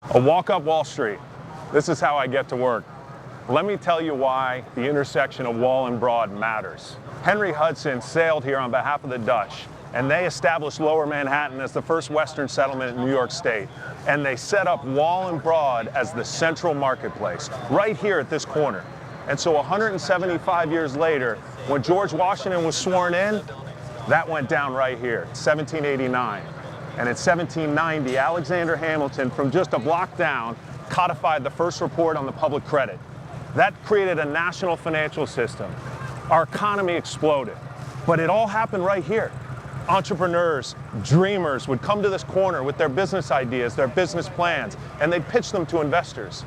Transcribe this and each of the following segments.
A walk up Wall Street. This is how I get to work. Let me tell you why the intersection of Wall and Broad matters. Henry Hudson sailed here on behalf of the Dutch, and they established Lower Manhattan as the first Western settlement in New York State. And they set up Wall and Broad as the central marketplace, right here at this corner. And so 175 years later, when George Washington was sworn in, that went down right here, 1789. And in 1790, Alexander Hamilton, from just a block down, codified the first report on the public credit. That created a national financial system. Our economy exploded. But it all happened right here. Entrepreneurs, dreamers would come to this corner with their business ideas, their business plans, and they'd pitch them to investors.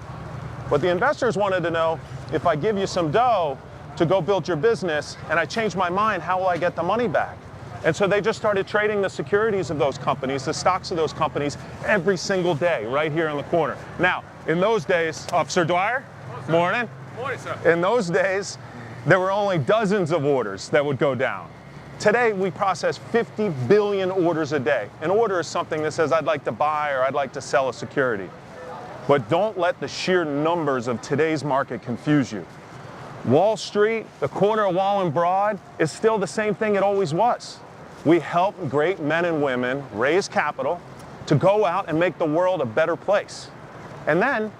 But the investors wanted to know, if I give you some dough to go build your business and I change my mind, how will I get the money back? And so they just started trading the securities of those companies, the stocks of those companies, every single day, right here in the corner. Now, in those days, Officer Dwyer, morning. Morning, sir. In those days, there were only dozens of orders that would go down. Today, we process 50 billion orders a day. An order is something that says, I'd like to buy or I'd like to sell a security. But don't let the sheer numbers of today's market confuse you. Wall Street, the corner of Wall and Broad, is still the same thing it always was. We help great men and women raise capital to go out and make the world a better place. And then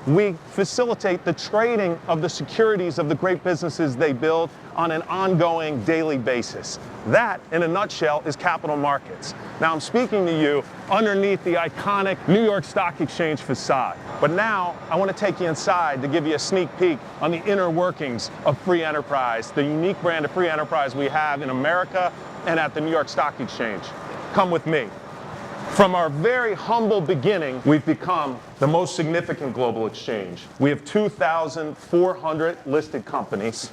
we facilitate the trading of the securities of the great businesses they build on an ongoing daily basis. That, in a nutshell, is capital markets. Now I'm speaking to you underneath the iconic New York Stock Exchange facade. But now I want to take you inside to give you a sneak peek on the inner workings of free enterprise, the unique brand of free enterprise we have in America and at the New York Stock Exchange. Come with me. From our very humble beginning, we've become the most significant global exchange. We have 2,400 listed companies.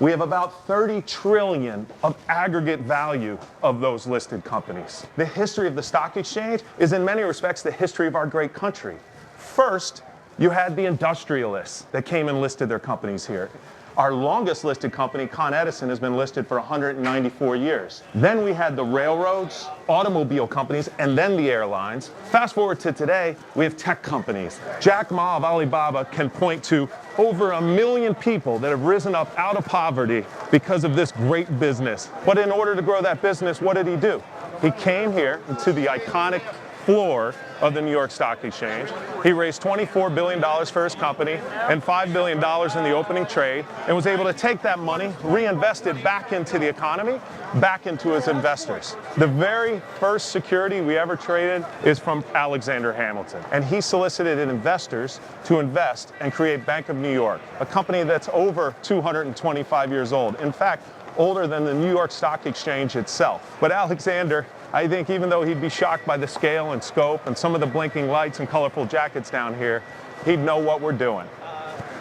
We have about 30 trillion of aggregate value of those listed companies. The history of the stock exchange is in many respects the history of our great country. First, you had the industrialists that came and listed their companies here. Our longest listed company, Con Edison, has been listed for 194 years. Then we had the railroads, automobile companies, and then the airlines. Fast forward to today, we have tech companies. Jack Ma of Alibaba can point to over 1 million people that have risen up out of poverty because of this great business. But in order to grow that business, what did he do? He came here to the iconic floor of the New York Stock Exchange. He raised $24 billion for his company and $5 billion in the opening trade, and was able to take that money, reinvest it back into the economy, back into his investors. The very first security we ever traded is from Alexander Hamilton, and he solicited investors to invest and create Bank of New York, a company that's over 225 years old. In fact, older than the New York Stock Exchange itself. But Alexander, I think even though he'd be shocked by the scale and scope and some of the blinking lights and colorful jackets down here, he'd know what we're doing.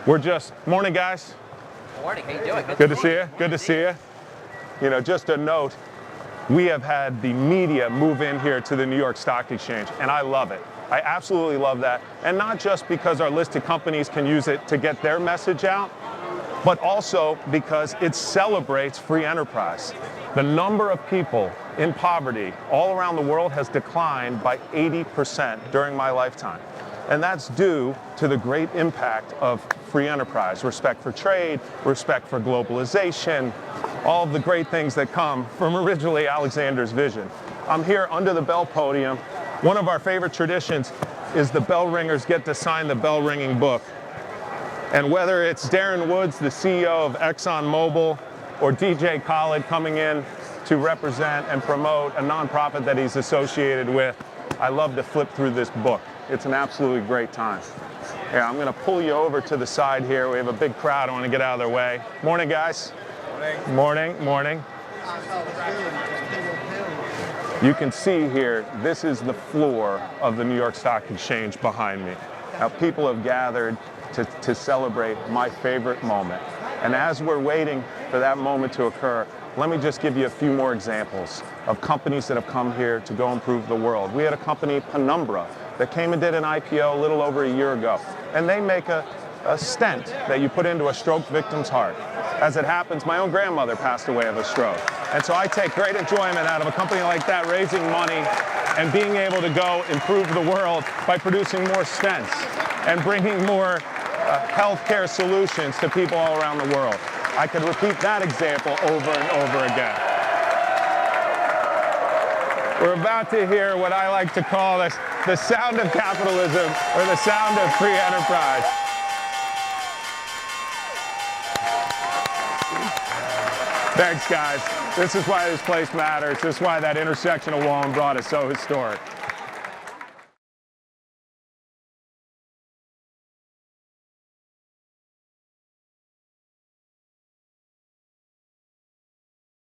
We're just, morning guys. Morning, how you doing? Good to see you, good to see you. You know, just a note, we have had the media move in here to the New York Stock Exchange, and I love it. I absolutely love that. And not just because our listed companies can use it to get their message out, but also because it celebrates free enterprise. The number of people in poverty all around the world has declined by 80% during my lifetime. And that's due to the great impact of free enterprise, respect for trade, respect for globalization, all of the great things that come from originally Alexander's vision. I'm here under the bell podium. One of our favorite traditions is the bell ringers get to sign the bell ringing book. And whether it's Darren Woods, the CEO of ExxonMobil, or DJ Khaled coming in to represent and promote a nonprofit that he's associated with, I love to flip through this book. It's an absolutely great time. Yeah, I'm gonna pull you over to the side here. We have a big crowd. I wanna get out of their way. Morning, guys. Morning. Morning, morning. You can see here, this is the floor of the New York Stock Exchange behind me. Now, people have gathered to celebrate my favorite moment. And as we're waiting for that moment to occur, let me just give you a few more examples of companies that have come here to go improve the world. We had a company, Penumbra, that came and did an IPO a little over a year ago. And they make a stent that you put into a stroke victim's heart. As it happens, my own grandmother passed away of a stroke. And so I take great enjoyment out of a company like that raising money and being able to go improve the world by producing more stents and bringing more healthcare solutions to people all around the world. I could repeat that example over and over again. We're about to hear what I like to call the sound of capitalism, or the sound of free enterprise. Thanks, guys. This is why this place matters. This is why that intersection of wall and broad is so historic.